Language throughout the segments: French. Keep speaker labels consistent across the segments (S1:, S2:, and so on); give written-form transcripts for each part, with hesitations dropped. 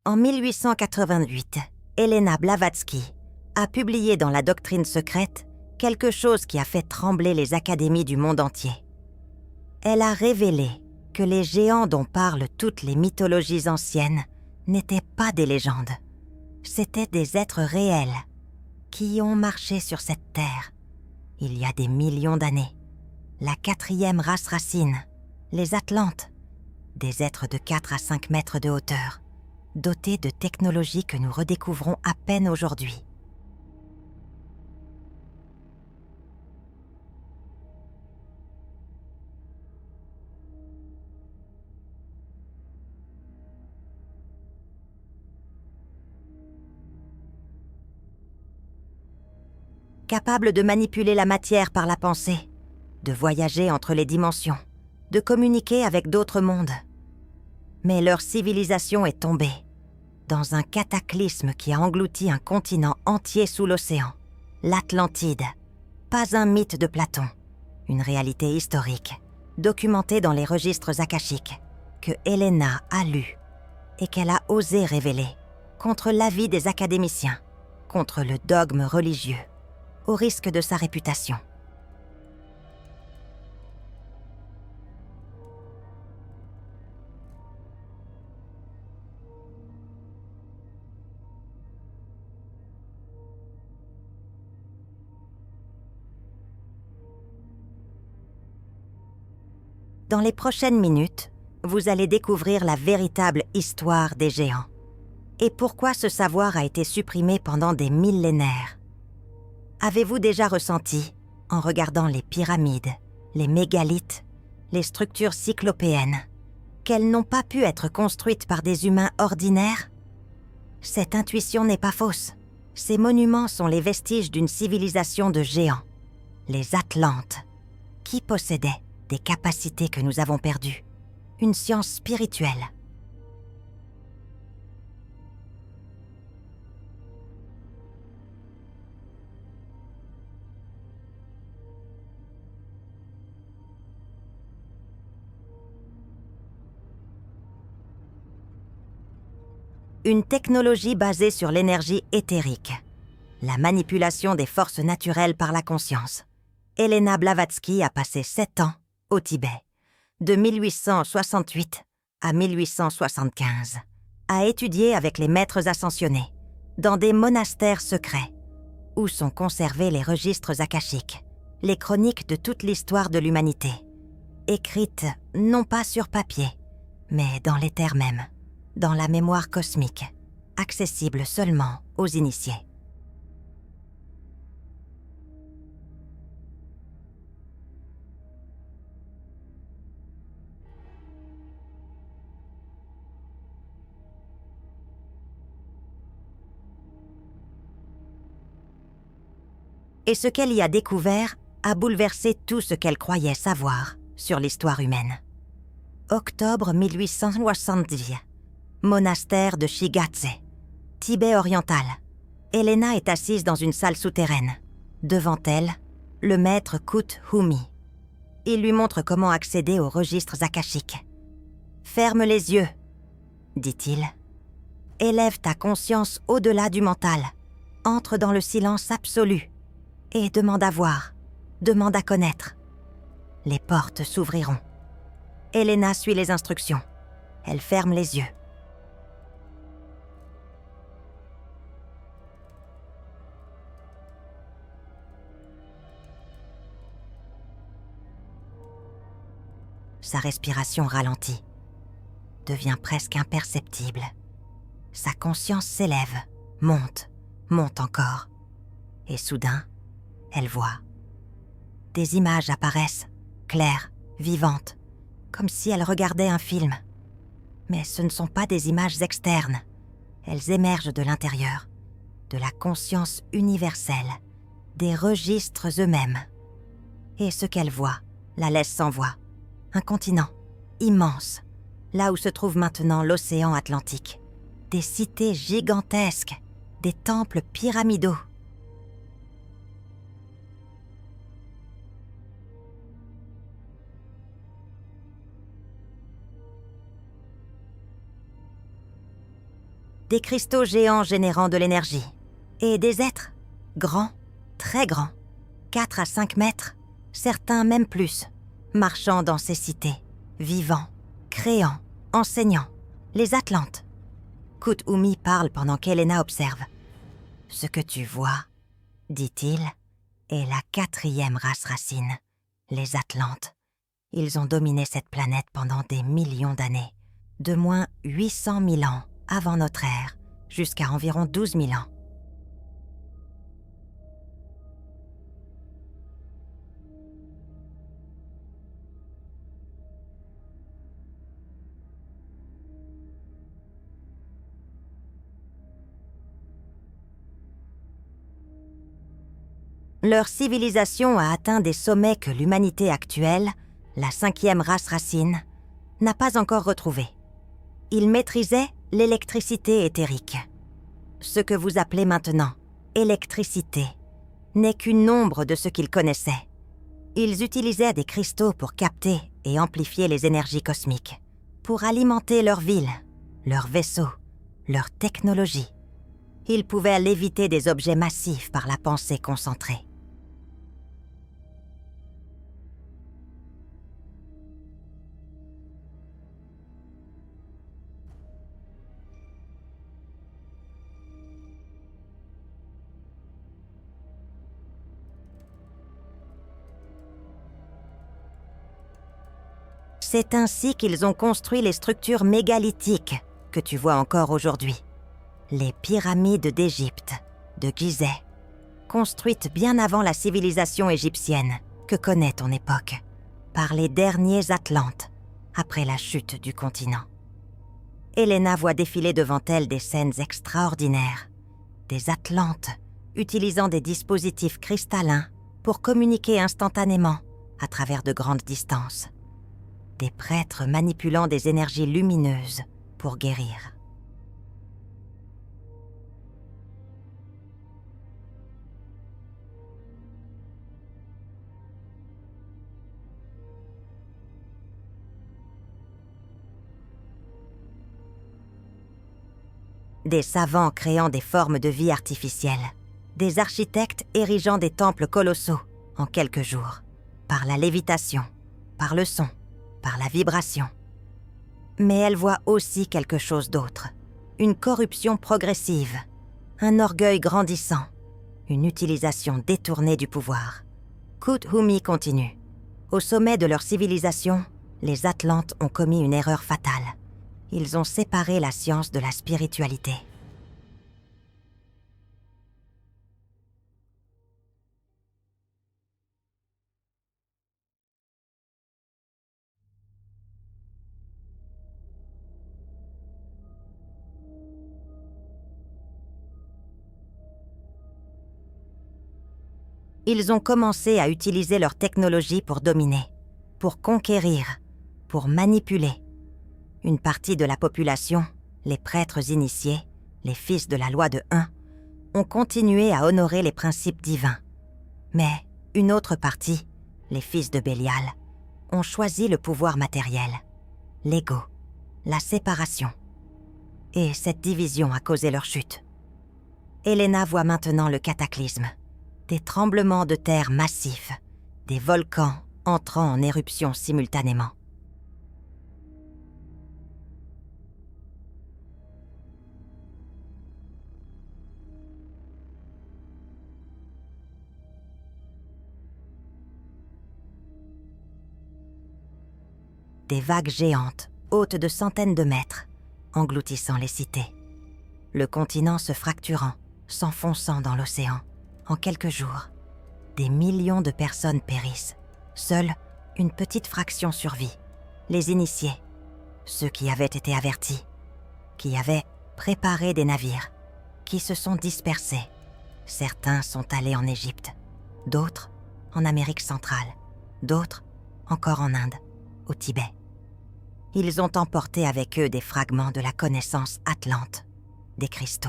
S1: En 1888, Helena Blavatsky a publié dans la Doctrine secrète quelque chose qui a fait trembler les académies du monde entier. Elle a révélé que les géants dont parlent toutes les mythologies anciennes n'étaient pas des légendes. C'étaient des êtres réels qui ont marché sur cette terre il y a des millions d'années. La 4e race racine, les Atlantes, des êtres de 4 à 5 mètres de hauteur, dotés de technologies que nous redécouvrons à peine aujourd'hui. Capables de manipuler la matière par la pensée, de voyager entre les dimensions, de communiquer avec d'autres mondes. Mais leur civilisation est tombée dans un cataclysme qui a englouti un continent entier sous l'océan, l'Atlantide. Pas un mythe de Platon, une réalité historique, documentée dans les registres akashiques, que Helena a lu et qu'elle a osé révéler, contre l'avis des académiciens, contre le dogme religieux, au risque de sa réputation. Dans les prochaines minutes, vous allez découvrir la véritable histoire des géants et pourquoi ce savoir a été supprimé pendant des millénaires. Avez-vous déjà ressenti, en regardant les pyramides, les mégalithes, les structures cyclopéennes, qu'elles n'ont pas pu être construites par des humains ordinaires? Cette intuition n'est pas fausse. Ces monuments sont les vestiges d'une civilisation de géants, les Atlantes, qui possédaient des capacités que nous avons perdues, une science spirituelle. Une technologie basée sur l'énergie éthérique, la manipulation des forces naturelles par la conscience. Helena Blavatsky a passé 7 ans au Tibet, de 1868 à 1875, à étudier avec les maîtres ascensionnés, dans des monastères secrets, où sont conservés les registres akashiques, les chroniques de toute l'histoire de l'humanité, écrites non pas sur papier, mais dans l'éther même, dans la mémoire cosmique, accessible seulement aux initiés. Et ce qu'elle y a découvert a bouleversé tout ce qu'elle croyait savoir sur l'histoire humaine. Octobre 1870, monastère de Shigatse, Tibet oriental. Helena est assise dans une salle souterraine. Devant elle, le maître Kut Humi. Il lui montre comment accéder aux registres akashiques. « Ferme les yeux », dit-il. « Élève ta conscience au-delà du mental. Entre dans le silence absolu. Et demande à voir, demande à connaître. Les portes s'ouvriront. » Helena suit les instructions. Elle ferme les yeux. Sa respiration ralentit, devient presque imperceptible. Sa conscience s'élève, monte, monte encore. Et soudain, elle voit. Des images apparaissent, claires, vivantes, comme si elle regardait un film. Mais ce ne sont pas des images externes. Elles émergent de l'intérieur, de la conscience universelle, des registres eux-mêmes. Et ce qu'elle voit la laisse sans voix. Un continent immense, là où se trouve maintenant l'océan Atlantique. Des cités gigantesques, des temples pyramidaux. des cristaux géants générant de l'énergie, et des êtres, grands, très grands, 4 à 5 mètres, certains même plus, marchant dans ces cités, vivant, créant, enseignant, les Atlantes. Kut-Umi parle pendant qu'Elena observe. « Ce que tu vois, dit-il, est la 4e race racine, les Atlantes. Ils ont dominé cette planète pendant des millions d'années, de moins 800 000 ans avant notre ère, jusqu'à environ 12 000 ans. Leur civilisation a atteint des sommets que l'humanité actuelle, la 5e race racine, n'a pas encore retrouvés. Ils maîtrisaient l'électricité éthérique. Ce que vous appelez maintenant électricité n'est qu'une ombre de ce qu'ils connaissaient. Ils utilisaient des cristaux pour capter et amplifier les énergies cosmiques, pour alimenter leurs villes, leurs vaisseaux, leur technologie. Ils pouvaient léviter des objets massifs par la pensée concentrée. C'est ainsi qu'ils ont construit les structures mégalithiques que tu vois encore aujourd'hui. Les pyramides d'Égypte, de Gizeh, construites bien avant la civilisation égyptienne que connaît ton époque, par les derniers Atlantes, après la chute du continent. Elena voit défiler devant elle des scènes extraordinaires, des Atlantes utilisant des dispositifs cristallins pour communiquer instantanément à travers de grandes distances. Des prêtres manipulant des énergies lumineuses pour guérir. Des savants créant des formes de vie artificielles, des architectes érigeant des temples colossaux en quelques jours, par la lévitation, par le son, par la vibration. Mais elle voit aussi quelque chose d'autre, une corruption progressive, un orgueil grandissant, une utilisation détournée du pouvoir. Kut-Umi continue. Au sommet de leur civilisation, les Atlantes ont commis une erreur fatale. Ils ont séparé la science de la spiritualité. Ils ont commencé à utiliser leur technologie pour dominer, pour conquérir, pour manipuler. Une partie de la population, les prêtres initiés, les fils de la loi de 1, ont continué à honorer les principes divins. Mais une autre partie, les fils de Bélial, ont choisi le pouvoir matériel, l'ego, la séparation. Et cette division a causé leur chute. Elena voit maintenant le cataclysme. Des tremblements de terre massifs, des volcans entrant en éruption simultanément. Des vagues géantes, hautes de centaines de mètres, engloutissant les cités. Le continent se fracturant, s'enfonçant dans l'océan. En quelques jours, des millions de personnes périssent. Seule une petite fraction survit. Les initiés, ceux qui avaient été avertis, qui avaient préparé des navires, qui se sont dispersés. Certains sont allés en Égypte, d'autres en Amérique centrale, d'autres encore en Inde, au Tibet. Ils ont emporté avec eux des fragments de la connaissance atlante, des cristaux.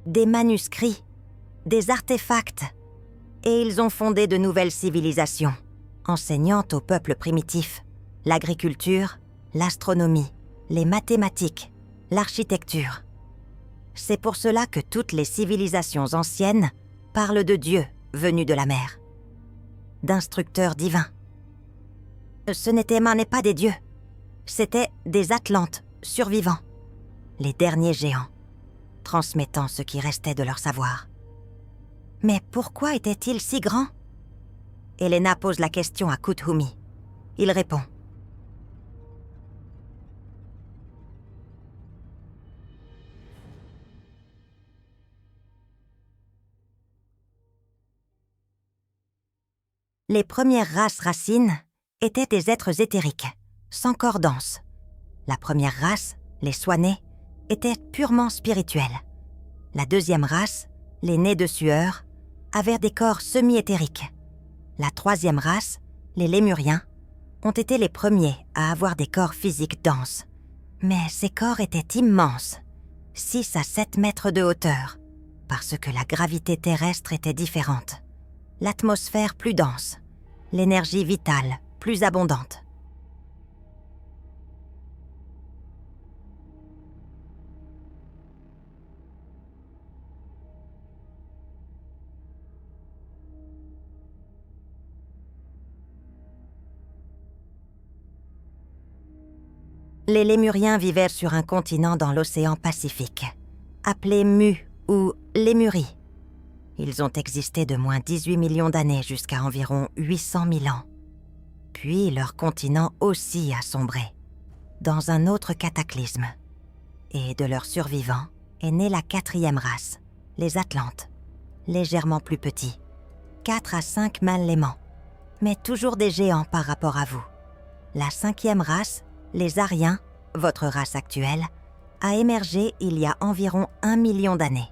S1: des manuscrits, des artefacts, et ils ont fondé de nouvelles civilisations, enseignant aux peuples primitifs l'agriculture, l'astronomie, les mathématiques, l'architecture. C'est pour cela que toutes les civilisations anciennes parlent de Dieu venu de la mer, d'instructeurs divins. Ce n'étaient pas des dieux, c'étaient des Atlantes survivants, les derniers géants, transmettant ce qui restait de leur savoir. Mais pourquoi étaient-ils si grands? Elena pose la question à Kuthumi. Il répond. Les premières races racines étaient des êtres éthériques, sans corps dense. La première race, les Swanés, était purement spirituelle. La deuxième race, les nés de sueur, avaient des corps semi-éthériques. La troisième race, les Lémuriens, ont été les premiers à avoir des corps physiques denses. Mais ces corps étaient immenses, 6 à 7 mètres de hauteur, parce que la gravité terrestre était différente, l'atmosphère plus dense, l'énergie vitale plus abondante. Les Lémuriens vivaient sur un continent dans l'océan Pacifique, appelé Mu ou Lémurie. Ils ont existé de moins 18 millions d'années jusqu'à environ 800 000 ans. Puis leur continent aussi a sombré, dans un autre cataclysme. Et de leurs survivants est née la 4e race, les Atlantes, légèrement plus petits, 4 à 5 mâles léments, mais toujours des géants par rapport à vous. La 5e race, les Ariens, votre race actuelle, a émergé il y a environ 1 million d'années.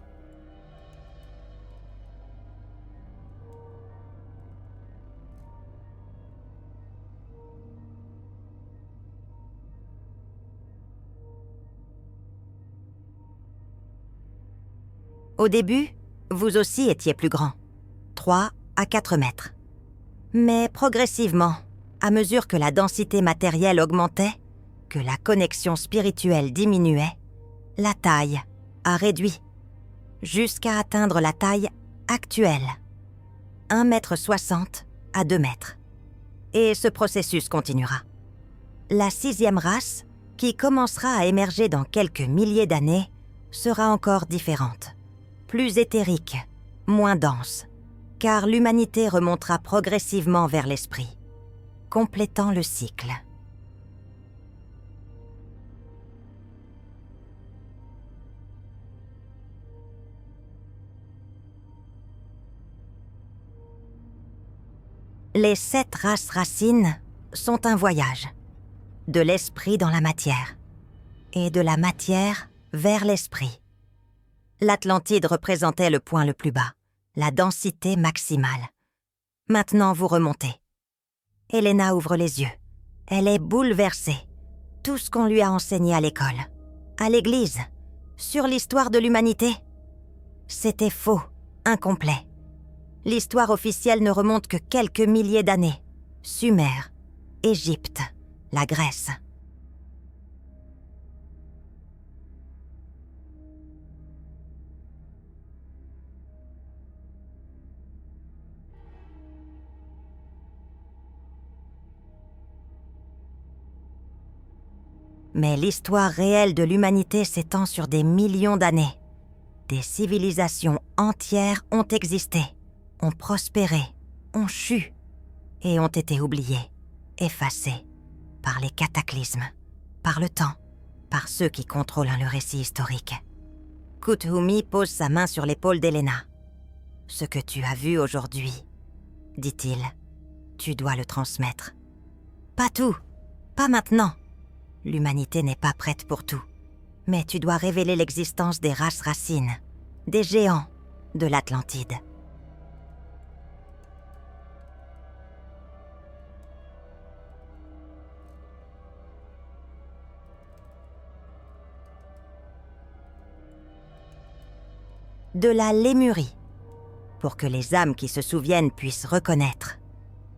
S1: Au début, vous aussi étiez plus grand, 3 à 4 mètres. Mais progressivement, à mesure que la densité matérielle augmentait, que la connexion spirituelle diminuait, la taille a réduit, jusqu'à atteindre la taille actuelle, 1,60 m à 2 mètres. Et ce processus continuera. La 6e race, qui commencera à émerger dans quelques milliers d'années, sera encore différente, plus éthérique, moins dense, car l'humanité remontera progressivement vers l'esprit, complétant le cycle. Les 7 races racines sont un voyage, de l'esprit dans la matière, et de la matière vers l'esprit. L'Atlantide représentait le point le plus bas, la densité maximale. Maintenant, vous remontez. Elena ouvre les yeux. Elle est bouleversée. Tout ce qu'on lui a enseigné à l'école, à l'église, sur l'histoire de l'humanité, c'était faux, incomplet. L'histoire officielle ne remonte que quelques milliers d'années. Sumer, Égypte, la Grèce. Mais l'histoire réelle de l'humanité s'étend sur des millions d'années. Des civilisations entières ont existé, ont prospéré, ont chu et ont été oubliées, effacées par les cataclysmes, par le temps, par ceux qui contrôlent le récit historique. Kuthumi pose sa main sur l'épaule d'Elena. « Ce que tu as vu aujourd'hui, dit-il, tu dois le transmettre. Pas tout, pas maintenant. L'humanité n'est pas prête pour tout. Mais tu dois révéler l'existence des races racines, des géants de l'Atlantide. » de la Lémurie, pour que les âmes qui se souviennent puissent reconnaître,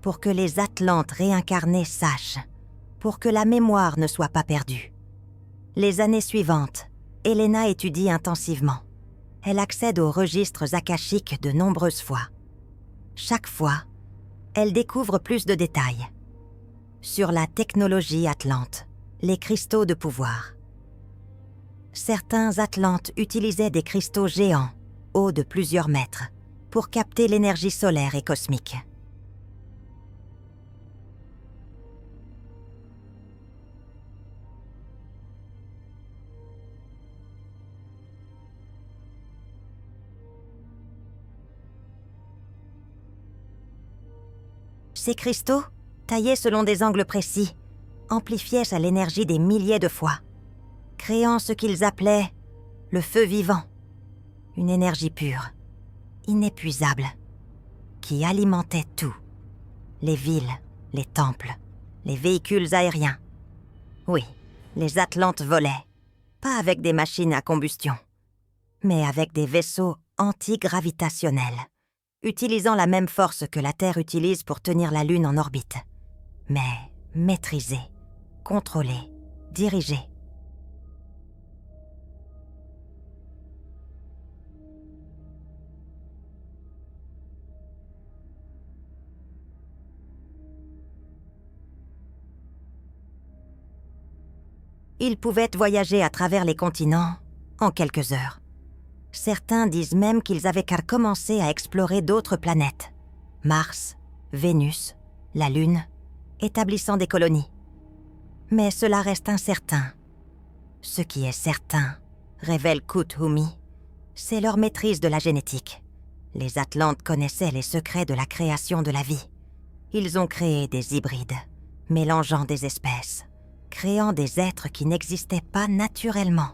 S1: pour que les Atlantes réincarnés sachent, pour que la mémoire ne soit pas perdue. Les années suivantes, Elena étudie intensivement. Elle accède aux registres akashiques de nombreuses fois. Chaque fois, elle découvre plus de détails. Sur la technologie atlante, les cristaux de pouvoir. Certains Atlantes utilisaient des cristaux géants, hauts de plusieurs mètres, pour capter l'énergie solaire et cosmique. Ces cristaux, taillés selon des angles précis, amplifiaient l'énergie des milliers de fois, créant ce qu'ils appelaient le feu vivant, une énergie pure, inépuisable, qui alimentait tout, les villes, les temples, les véhicules aériens. Oui, les Atlantes volaient, pas avec des machines à combustion, mais avec des vaisseaux antigravitationnels, utilisant la même force que la Terre utilise pour tenir la Lune en orbite, mais maîtrisés, contrôlés, dirigés. Ils pouvaient voyager à travers les continents en quelques heures. Certains disent même qu'ils avaient qu'à commencer à explorer d'autres planètes. Mars, Vénus, la Lune, établissant des colonies. Mais cela reste incertain. Ce qui est certain, révèle Kuthumi, c'est leur maîtrise de la génétique. Les Atlantes connaissaient les secrets de la création de la vie. Ils ont créé des hybrides, mélangeant des espèces, créant des êtres qui n'existaient pas naturellement.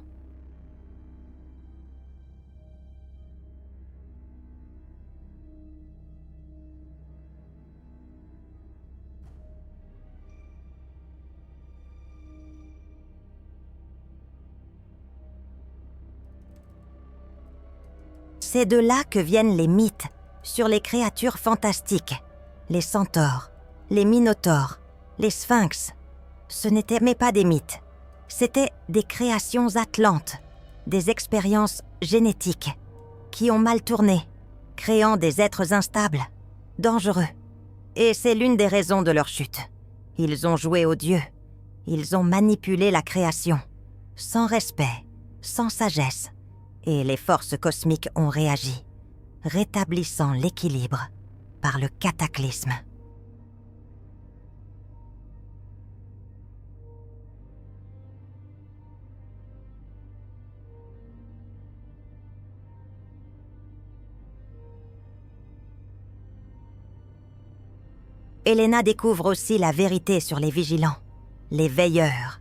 S1: C'est de là que viennent les mythes sur les créatures fantastiques, les centaures, les minotaures, les sphinx. Ce n'étaient mais pas des mythes, c'étaient des créations atlantes, des expériences génétiques qui ont mal tourné, créant des êtres instables, dangereux. Et c'est l'une des raisons de leur chute. Ils ont joué aux dieux, ils ont manipulé la création, sans respect, sans sagesse. Et les forces cosmiques ont réagi, rétablissant l'équilibre par le cataclysme. Elena découvre aussi la vérité sur les vigilants, les veilleurs,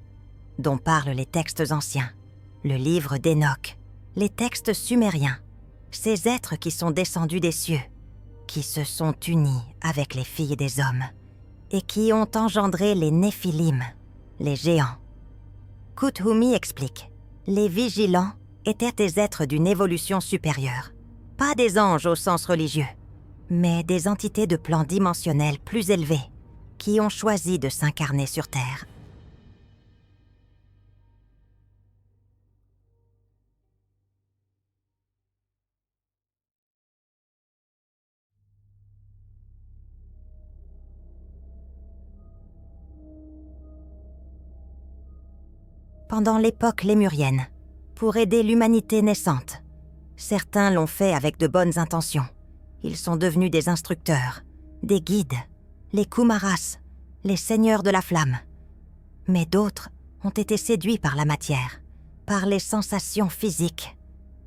S1: dont parlent les textes anciens, le livre d'Enoch, les textes sumériens, ces êtres qui sont descendus des cieux, qui se sont unis avec les filles des hommes et qui ont engendré les Néphilim, les géants. Kuthumi explique, les vigilants étaient des êtres d'une évolution supérieure, pas des anges au sens religieux, mais des entités de plans dimensionnels plus élevés qui ont choisi de s'incarner sur Terre. Pendant l'époque lémurienne, pour aider l'humanité naissante, certains l'ont fait avec de bonnes intentions. Ils sont devenus des instructeurs, des guides, les Kumaras, les seigneurs de la flamme. Mais d'autres ont été séduits par la matière, par les sensations physiques,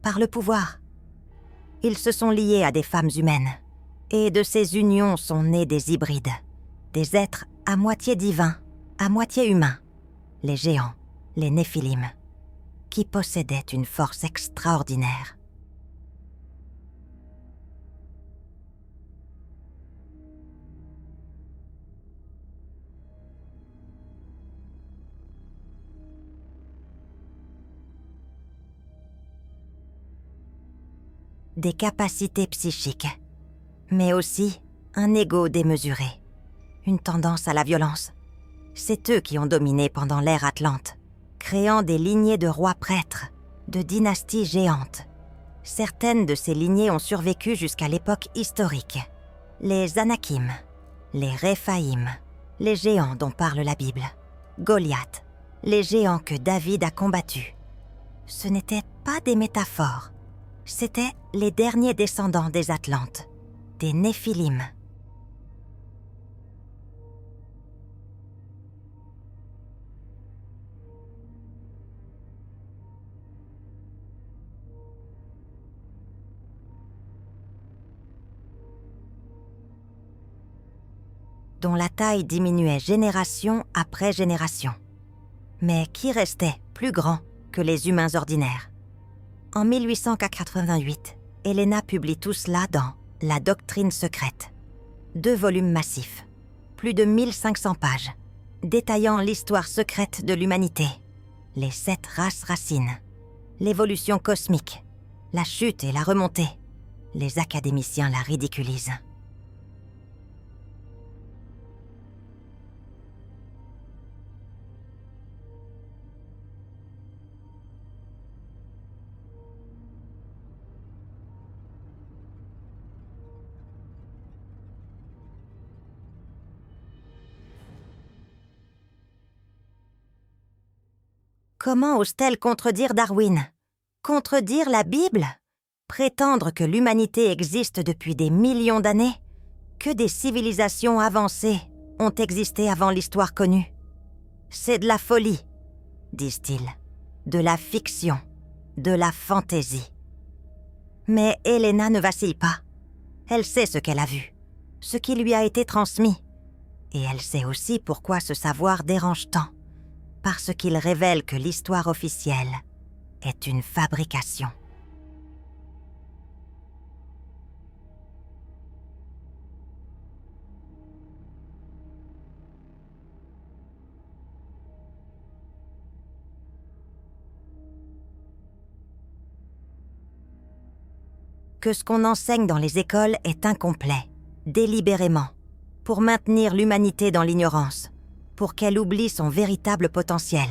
S1: par le pouvoir. Ils se sont liés à des femmes humaines, et de ces unions sont nés des hybrides, des êtres à moitié divins, à moitié humains, les géants, les Néphilim, qui possédaient une force extraordinaire. des capacités psychiques, mais aussi un ego démesuré, une tendance à la violence. C'est eux qui ont dominé pendant l'ère Atlante, créant des lignées de rois prêtres, de dynasties géantes. Certaines de ces lignées ont survécu jusqu'à l'époque historique. Les Anakim, les Réphaïm, les géants dont parle la Bible, Goliath, les géants que David a combattus. Ce n'étaient pas des métaphores, c'étaient les derniers descendants des Atlantes, des Néphilim. Dont la taille diminuait génération après génération, mais qui restait plus grand que les humains ordinaires. En 1888, Helena publie tout cela dans La doctrine secrète, 2 volumes massifs, plus de 1500 pages, détaillant l'histoire secrète de l'humanité, les 7 races racines, l'évolution cosmique, la chute et la remontée. Les académiciens la ridiculisent. Comment ose-t-elle contredire Darwin? Contredire la Bible? Prétendre que l'humanité existe depuis des millions d'années? Que des civilisations avancées ont existé avant l'histoire connue? C'est de la folie, disent-ils, de la fiction, de la fantaisie. Mais Helena ne vacille pas. Elle sait ce qu'elle a vu, ce qui lui a été transmis. Et elle sait aussi pourquoi ce savoir dérange tant. Parce qu'il révèle que l'histoire officielle est une fabrication. Que ce qu'on enseigne dans les écoles est incomplet, délibérément, pour maintenir l'humanité dans l'ignorance, pour qu'elle oublie son véritable potentiel,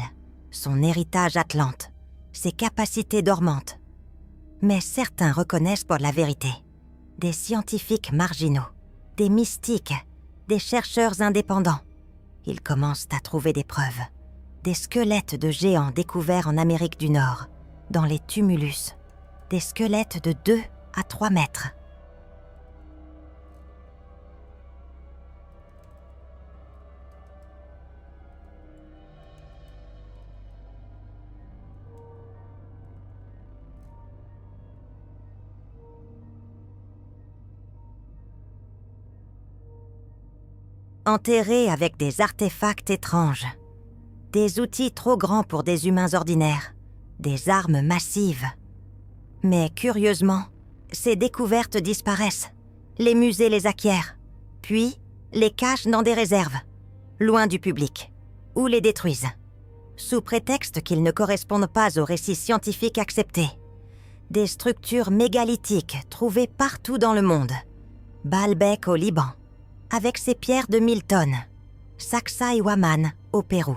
S1: son héritage atlante, ses capacités dormantes. Mais certains reconnaissent pour la vérité. Des scientifiques marginaux, des mystiques, des chercheurs indépendants. Ils commencent à trouver des preuves, des squelettes de géants découverts en Amérique du Nord, dans les tumulus, des squelettes de 2 à 3 mètres. Enterrés avec des artefacts étranges, des outils trop grands pour des humains ordinaires, des armes massives. Mais curieusement, ces découvertes disparaissent, les musées les acquièrent, puis les cachent dans des réserves, loin du public, ou les détruisent, sous prétexte qu'ils ne correspondent pas aux récits scientifiques acceptés. Des structures mégalithiques trouvées partout dans le monde. Baalbek au Liban, avec ses pierres de 1000 tonnes. Sacsayhuaman au Pérou.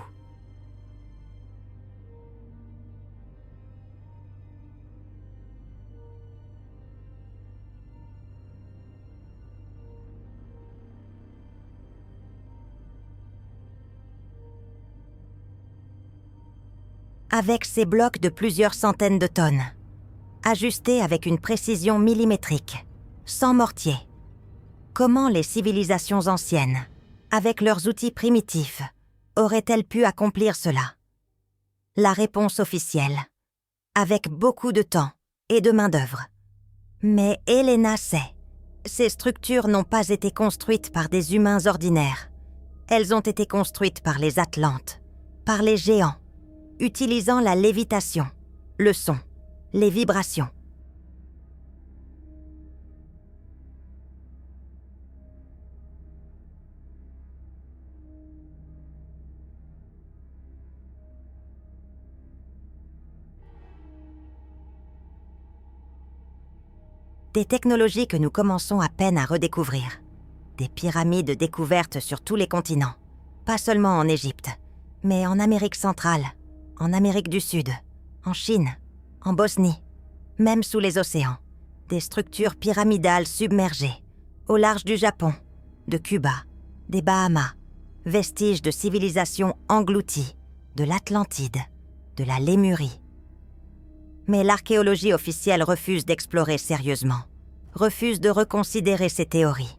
S1: Avec ses blocs de plusieurs centaines de tonnes, ajustés avec une précision millimétrique, sans mortier. Comment les civilisations anciennes, avec leurs outils primitifs, auraient-elles pu accomplir cela? La réponse officielle, avec beaucoup de temps et de main-d'œuvre. Mais Helena sait, ces structures n'ont pas été construites par des humains ordinaires. Elles ont été construites par les Atlantes, par les géants, utilisant la lévitation, le son, les vibrations. Des technologies que nous commençons à peine à redécouvrir. Des pyramides découvertes sur tous les continents. Pas seulement en Égypte, mais en Amérique centrale, en Amérique du Sud, en Chine, en Bosnie, même sous les océans. Des structures pyramidales submergées, au large du Japon, de Cuba, des Bahamas, vestiges de civilisations englouties, de l'Atlantide, de la Lémurie. Mais l'archéologie officielle refuse d'explorer sérieusement, refuse de reconsidérer ces théories.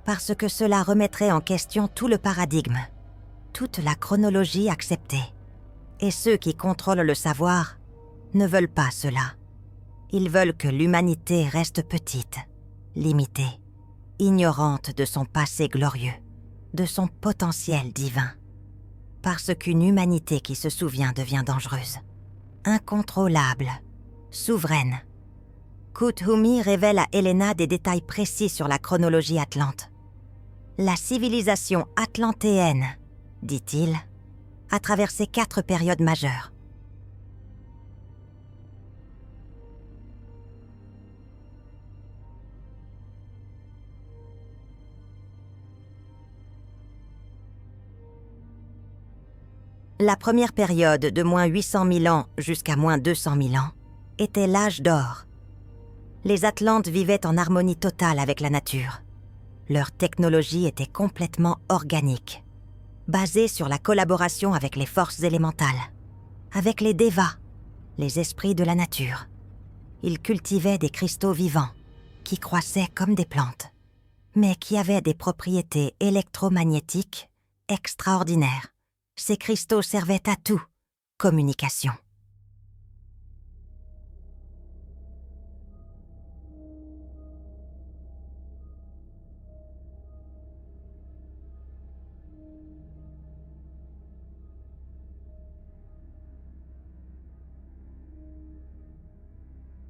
S1: Parce que cela remettrait en question tout le paradigme, toute la chronologie acceptée. Et ceux qui contrôlent le savoir ne veulent pas cela. Ils veulent que l'humanité reste petite, limitée, ignorante de son passé glorieux, de son potentiel divin. Parce qu'une humanité qui se souvient devient dangereuse, incontrôlable, souveraine. Kuthumi révèle à Helena des détails précis sur la chronologie atlante. La civilisation atlantéenne, dit-il, a traversé 4 périodes majeures. La première période, de moins 800 000 ans jusqu'à moins 200 000 ans, était l'âge d'or. Les Atlantes vivaient en harmonie totale avec la nature. Leur technologie était complètement organique, basée sur la collaboration avec les forces élémentales, avec les Devas, les esprits de la nature. Ils cultivaient des cristaux vivants, qui croissaient comme des plantes, mais qui avaient des propriétés électromagnétiques extraordinaires. Ces cristaux servaient à tout, communication.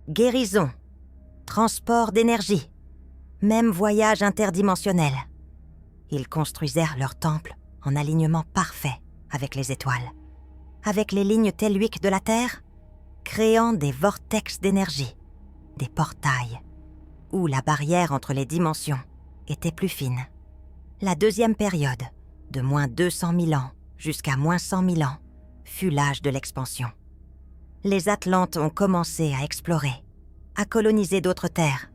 S1: Guérison, transport d'énergie, même voyage interdimensionnel. Ils construisèrent leur temple en alignement parfait avec les étoiles, avec les lignes telluiques de la Terre, créant des vortex d'énergie, des portails, où la barrière entre les dimensions était plus fine. La deuxième période, de moins 200 000 ans jusqu'à moins 100 000 ans, fut l'âge de l'expansion. Les Atlantes ont commencé à explorer, à coloniser d'autres terres.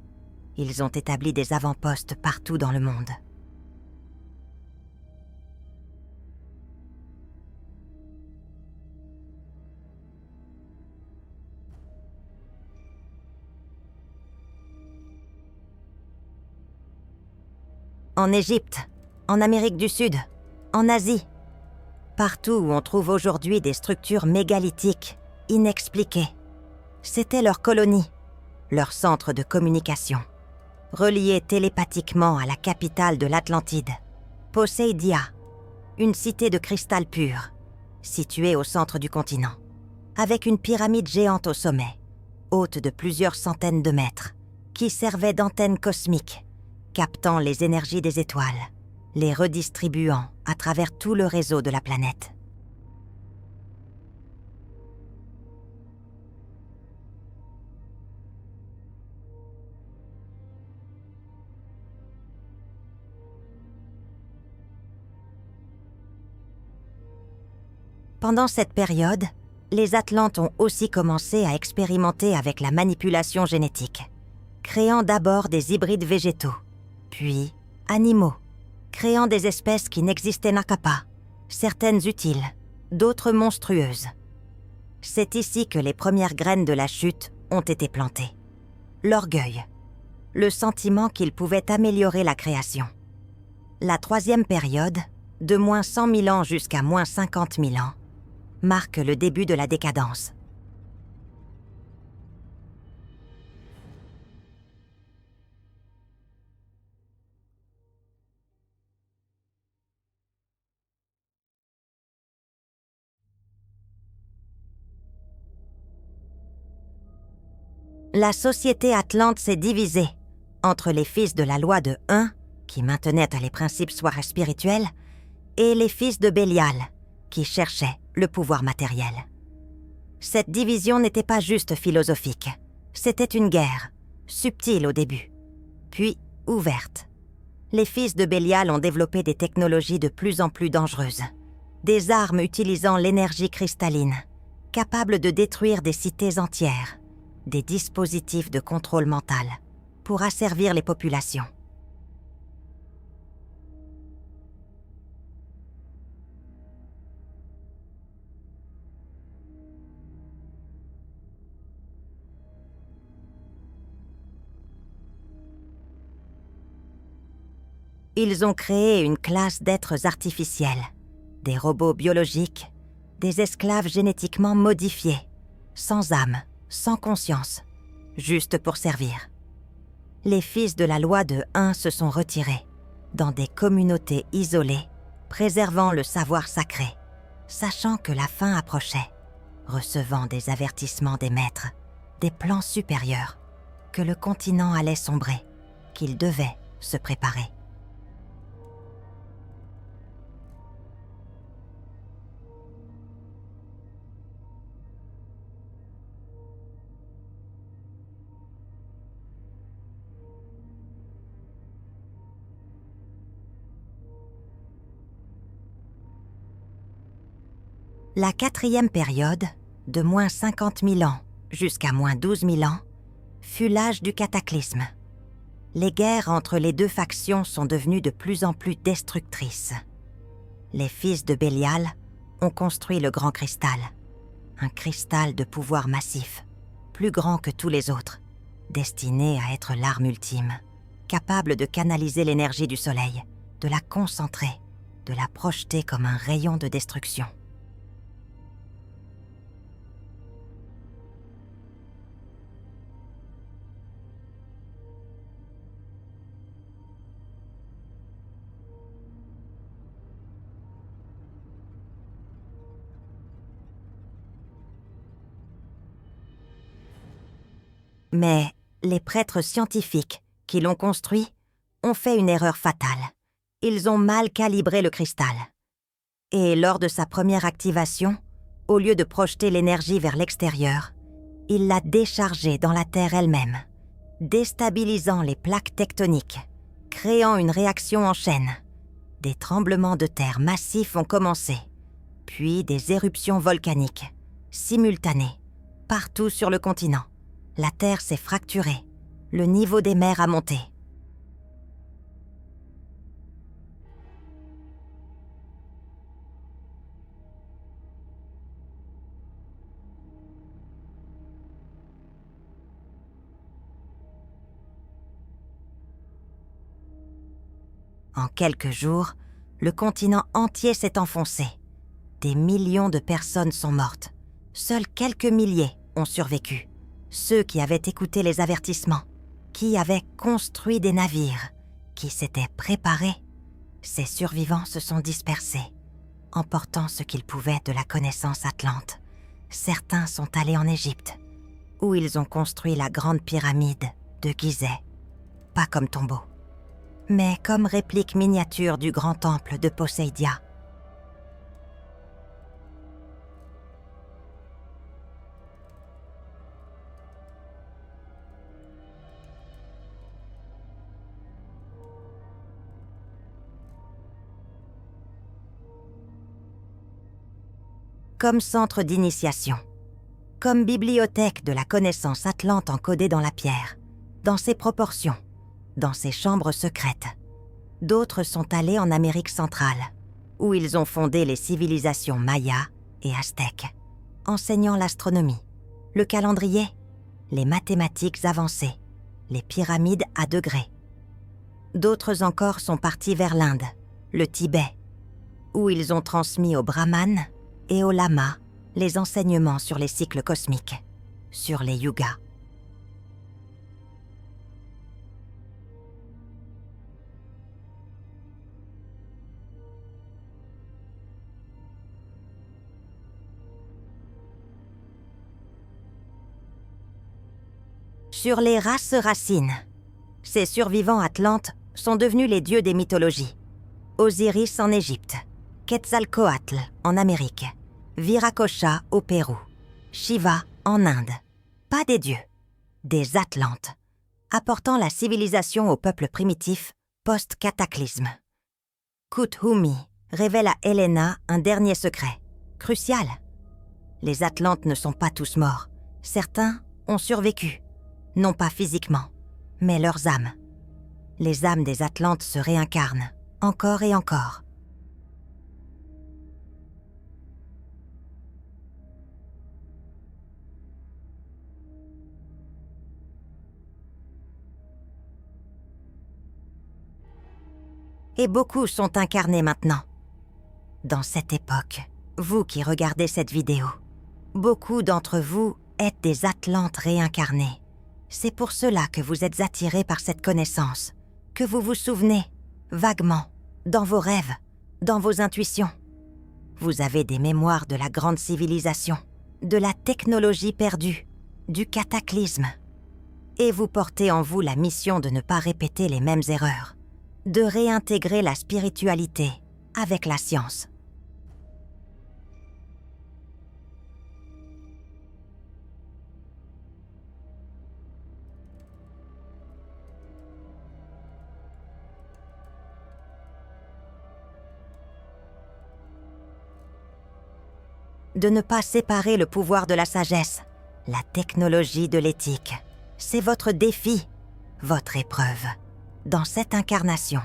S1: Ils ont établi des avant-postes partout dans le monde. En Égypte, en Amérique du Sud, en Asie, partout où on trouve aujourd'hui des structures mégalithiques, inexpliquées. C'était leur colonie, leur centre de communication, relié télépathiquement à la capitale de l'Atlantide, Poséidia, une cité de cristal pur, située au centre du continent, avec une pyramide géante au sommet, haute de plusieurs centaines de mètres, qui servait d'antenne cosmique, captant les énergies des étoiles, les redistribuant à travers tout le réseau de la planète. Pendant cette période, les Atlantes ont aussi commencé à expérimenter avec la manipulation génétique, créant d'abord des hybrides végétaux, puis animaux, créant des espèces qui n'existaient pas, certaines utiles, d'autres monstrueuses. C'est ici que les premières graines de la chute ont été plantées. L'orgueil, le sentiment qu'ils pouvaient améliorer la création. La troisième période, de moins 100 000 ans jusqu'à moins 50 000 ans, marque le début de la décadence. La société atlante s'est divisée entre les fils de la loi de 1, qui maintenaient à les principes soient spirituels, et les fils de Bélial, qui cherchaient le pouvoir matériel. Cette division n'était pas juste philosophique, c'était une guerre, subtile au début, puis ouverte. Les fils de Bélial ont développé des technologies de plus en plus dangereuses, des armes utilisant l'énergie cristalline, capables de détruire des cités entières, des dispositifs de contrôle mental, pour asservir les populations. Ils ont créé une classe d'êtres artificiels, des robots biologiques, des esclaves génétiquement modifiés, sans âme, sans conscience, juste pour servir. Les fils de la loi de 1 se sont retirés, dans des communautés isolées, préservant le savoir sacré, sachant que la fin approchait, recevant des avertissements des maîtres, des plans supérieurs, que le continent allait sombrer, qu'ils devaient se préparer. La 4e période, de moins 50 000 ans jusqu'à moins 12 000 ans, fut l'âge du cataclysme. Les guerres entre les deux factions sont devenues de plus en plus destructrices. Les fils de Bélial ont construit le Grand Cristal, un cristal de pouvoir massif, plus grand que tous les autres, destiné à être l'arme ultime, capable de canaliser l'énergie du soleil, de la concentrer, de la projeter comme un rayon de destruction. Mais les prêtres scientifiques qui l'ont construit ont fait une erreur fatale. Ils ont mal calibré le cristal. Et lors de sa première activation, au lieu de projeter l'énergie vers l'extérieur, il l'a déchargée dans la Terre elle-même, déstabilisant les plaques tectoniques, créant une réaction en chaîne. Des tremblements de terre massifs ont commencé, puis des éruptions volcaniques, simultanées, partout sur le continent. La Terre s'est fracturée, le niveau des mers a monté. En quelques jours, le continent entier s'est enfoncé. Des millions de personnes sont mortes. Seuls quelques milliers ont survécu. Ceux qui avaient écouté les avertissements, qui avaient construit des navires, qui s'étaient préparés. Ces survivants se sont dispersés, emportant ce qu'ils pouvaient de la connaissance atlante. Certains sont allés en Égypte, où ils ont construit la grande pyramide de Gizeh, pas comme tombeau, mais comme réplique miniature du grand temple de Poséidia. Comme centre d'initiation, comme bibliothèque de la connaissance atlante encodée dans la pierre, dans ses proportions, dans ses chambres secrètes. D'autres sont allés en Amérique centrale, où ils ont fondé les civilisations mayas et aztèques, enseignant l'astronomie, le calendrier, les mathématiques avancées, les pyramides à degrés. D'autres encore sont partis vers l'Inde, le Tibet, où ils ont transmis aux brahmanes et aux lamas les enseignements sur les cycles cosmiques, sur les yugas. sur les races racines. Ces survivants atlantes sont devenus les dieux des mythologies. Osiris en Égypte, Quetzalcoatl en Amérique, Viracocha au Pérou, Shiva en Inde. Pas des dieux, des Atlantes, apportant la civilisation au peuple primitif post-cataclysme. Kuthumi révèle à Helena un dernier secret, crucial. Les Atlantes ne sont pas tous morts. Certains ont survécu, non pas physiquement, mais leurs âmes. Les âmes des Atlantes se réincarnent, encore et encore. Et beaucoup sont incarnés maintenant. Dans cette époque, vous qui regardez cette vidéo, beaucoup d'entre vous êtes des Atlantes réincarnés. C'est pour cela que vous êtes attirés par cette connaissance, que vous vous souvenez, vaguement, dans vos rêves, dans vos intuitions. Vous avez des mémoires de la grande civilisation, de la technologie perdue, du cataclysme. Et vous portez en vous la mission de ne pas répéter les mêmes erreurs, de réintégrer la spiritualité avec la science. De ne pas séparer le pouvoir de la sagesse, la technologie de l'éthique. C'est votre défi, votre épreuve, dans cette incarnation.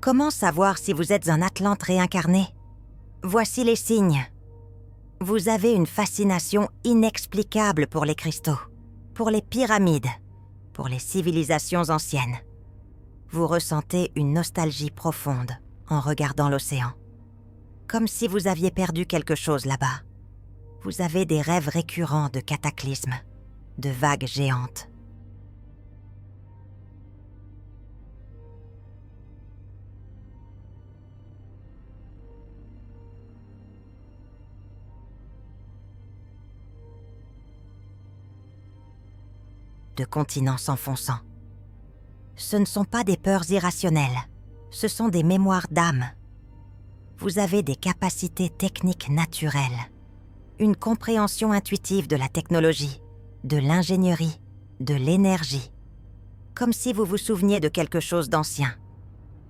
S1: Comment savoir si vous êtes un Atlante réincarné? Voici les signes. Vous avez une fascination inexplicable pour les cristaux, pour les pyramides, pour les civilisations anciennes. Vous ressentez une nostalgie profonde en regardant l'océan. Comme si vous aviez perdu quelque chose là-bas. Vous avez des rêves récurrents de cataclysmes, de vagues géantes. De continents s'enfonçant. Ce ne sont pas des peurs irrationnelles, ce sont des mémoires d'âme. Vous avez des capacités techniques naturelles, une compréhension intuitive de la technologie, de l'ingénierie, de l'énergie. Comme si vous vous souveniez de quelque chose d'ancien.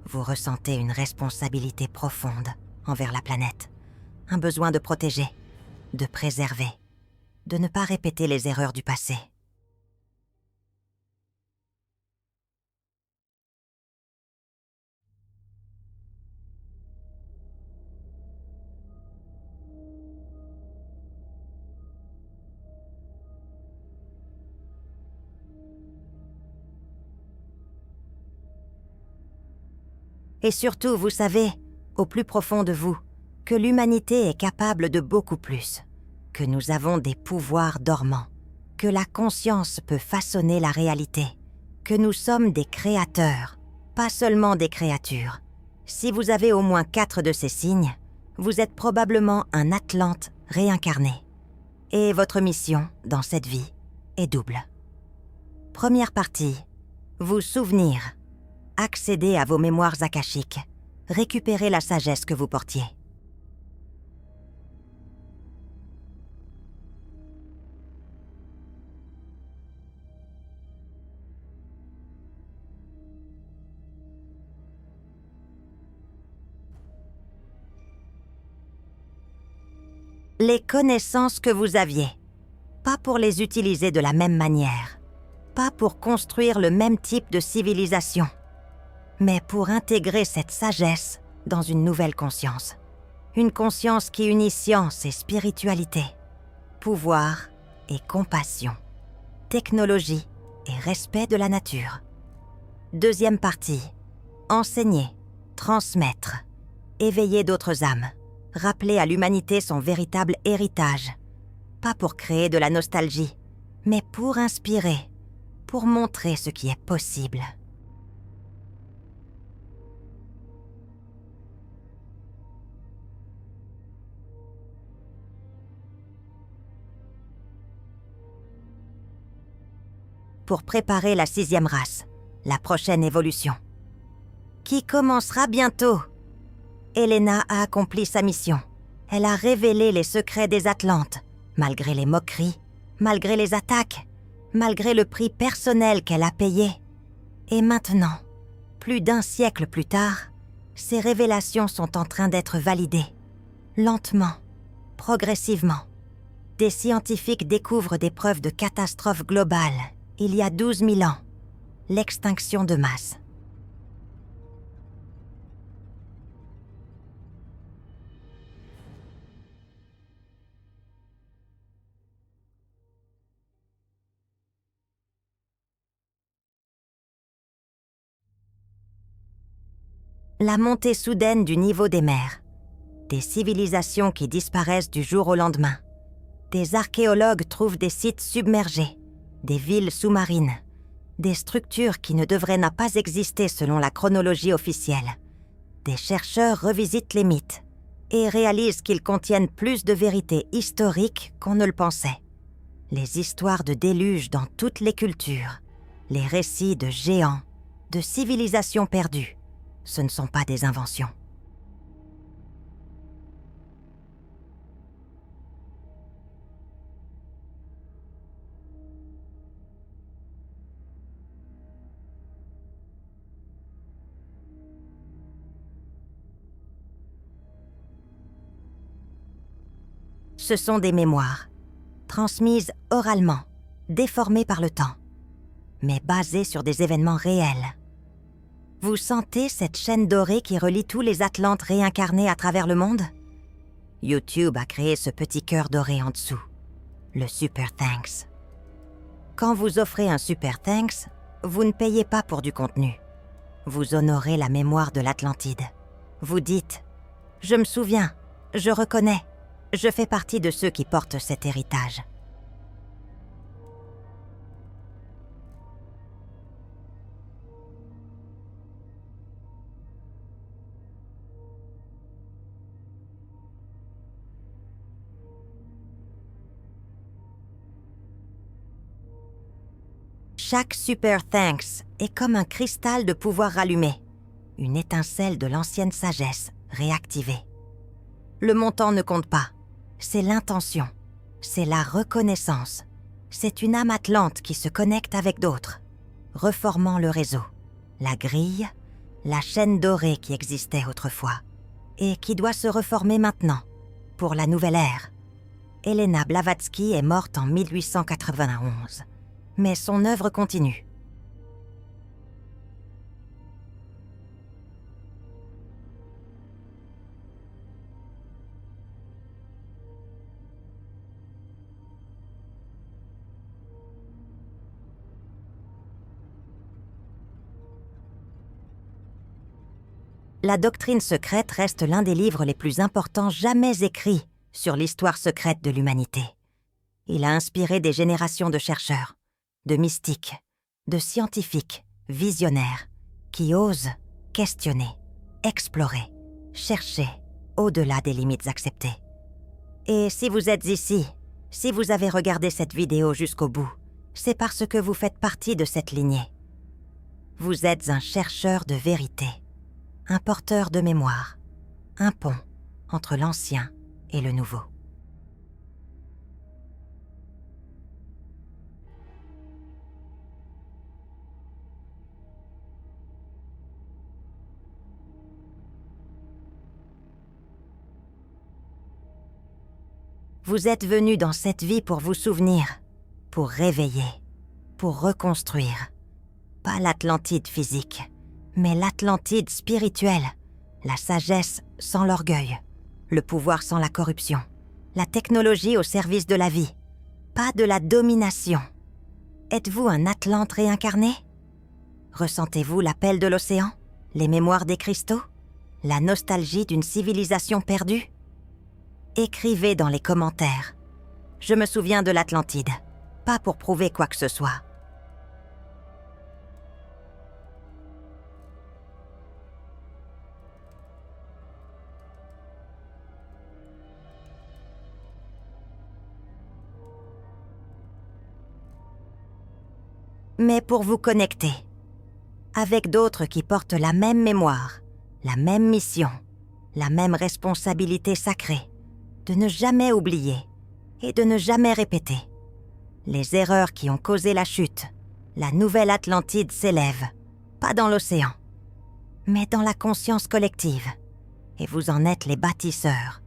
S1: Vous ressentez une responsabilité profonde envers la planète, un besoin de protéger, de préserver, de ne pas répéter les erreurs du passé. Et surtout, vous savez, au plus profond de vous, que l'humanité est capable de beaucoup plus, que nous avons des pouvoirs dormants, que la conscience peut façonner la réalité, que nous sommes des créateurs, pas seulement des créatures. Si vous avez au moins 4 de ces signes, vous êtes probablement un Atlante réincarné. Et votre mission, dans cette vie, est double. Première partie, vous souvenir. Accéder à vos mémoires akashiques, récupérer la sagesse que vous portiez. Les connaissances que vous aviez, pas pour les utiliser de la même manière, pas pour construire le même type de civilisation, mais pour intégrer cette sagesse dans une nouvelle conscience. Une conscience qui unit science et spiritualité, pouvoir et compassion, technologie et respect de la nature. Deuxième partie, enseigner, transmettre, éveiller d'autres âmes, rappeler à l'humanité son véritable héritage, pas pour créer de la nostalgie, mais pour inspirer, pour montrer ce qui est possible. pour préparer la 6e race, la prochaine évolution, qui commencera bientôt. Helena a accompli sa mission. Elle a révélé les secrets des Atlantes, malgré les moqueries, malgré les attaques, malgré le prix personnel qu'elle a payé. Et maintenant, plus d'1 siècle plus tard, ces révélations sont en train d'être validées. Lentement, progressivement. Des scientifiques découvrent des preuves de catastrophe globale, il y a 12 000 ans. L'extinction de masse. La montée soudaine du niveau des mers. Des civilisations qui disparaissent du jour au lendemain. Des archéologues trouvent des sites submergés, des villes sous-marines, des structures qui ne devraient pas exister selon la chronologie officielle. Des chercheurs revisitent les mythes et réalisent qu'ils contiennent plus de vérités historiques qu'on ne le pensait. Les histoires de déluges dans toutes les cultures, les récits de géants, de civilisations perdues, ce ne sont pas des inventions. Ce sont des mémoires, transmises oralement, déformées par le temps, mais basées sur des événements réels. Vous sentez cette chaîne dorée qui relie tous les Atlantes réincarnés à travers le monde? YouTube a créé ce petit cœur doré en dessous, le Super Thanks. Quand vous offrez un Super Thanks, vous ne payez pas pour du contenu. Vous honorez la mémoire de l'Atlantide. Vous dites « Je me souviens, je reconnais, je fais partie de ceux qui portent cet héritage ». Chaque Super Thanks est comme un cristal de pouvoir allumé, une étincelle de l'ancienne sagesse réactivée. Le montant ne compte pas, c'est l'intention, c'est la reconnaissance, c'est une âme atlante qui se connecte avec d'autres, reformant le réseau, la grille, la chaîne dorée qui existait autrefois et qui doit se reformer maintenant, pour la nouvelle ère. Helena Blavatsky est morte en 1891. Mais son œuvre continue. La doctrine secrète reste l'un des livres les plus importants jamais écrits sur l'histoire secrète de l'humanité. Il a inspiré des générations de chercheurs, de mystiques, de scientifiques, visionnaires, qui osent questionner, explorer, chercher au-delà des limites acceptées. Et si vous êtes ici, si vous avez regardé cette vidéo jusqu'au bout, c'est parce que vous faites partie de cette lignée. Vous êtes un chercheur de vérité, un porteur de mémoire, un pont entre l'ancien et le nouveau. Vous êtes venu dans cette vie pour vous souvenir, pour réveiller, pour reconstruire. Pas l'Atlantide physique, mais l'Atlantide spirituelle, la sagesse sans l'orgueil, le pouvoir sans la corruption, la technologie au service de la vie, pas de la domination. Êtes-vous un Atlante réincarné? Ressentez-vous l'appel de l'océan, les mémoires des cristaux, la nostalgie d'une civilisation perdue? Écrivez dans les commentaires. Je me souviens de l'Atlantide, pas pour prouver quoi que ce soit. mais pour vous connecter avec d'autres qui portent la même mémoire, la même mission, la même responsabilité sacrée, de ne jamais oublier et de ne jamais répéter. Les erreurs qui ont causé la chute, la nouvelle Atlantide s'élève, pas dans l'océan, mais dans la conscience collective, et vous en êtes les bâtisseurs,